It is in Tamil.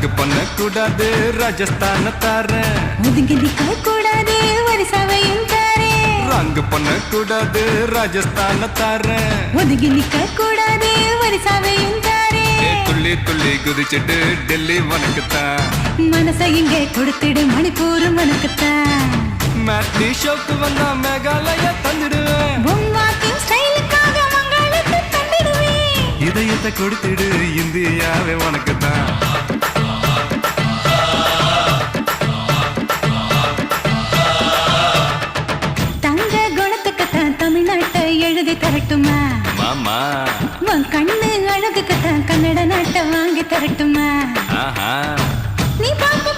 ரங்கு பண்ண கூடாது ராஜஸ்தான தாரேன். ஒதுங்கி நிக்க கூடாது வரிசவையும் தாரேன். ரங்கு பண்ண கூடாது ராஜஸ்தான தாரேன். ஒதுங்கி நிக்க கூடாது வரிசவையும் தாரேன். துள்ளி துள்ளி குதிச்சிட்டு டெல்லி உனக்குத்தான். மனசை இங்கே கொடுத்துடு மணிப்பூர் உனக்குத்தான். மேட்னி ஷோக்கு வந்தா மேகாலய தந்துடுவேன். பொம்மாக்கின் ஸ்டைலுக்காக மங்களுக்கு தந்துடுவேன். இதயத்தை கொடுத்துடு இந்தியாவே உனக்குத்தான். தங்க குணத்துக்குத்தான் தமிழ்நாட்டை எழுதி தரட்டுமா மாமா? உன் கண்ணு அழகுக்குத்தான் கன்னட நாட்டை வாங்கி தரட்டுமா? ஆஹா நீ பாப்பா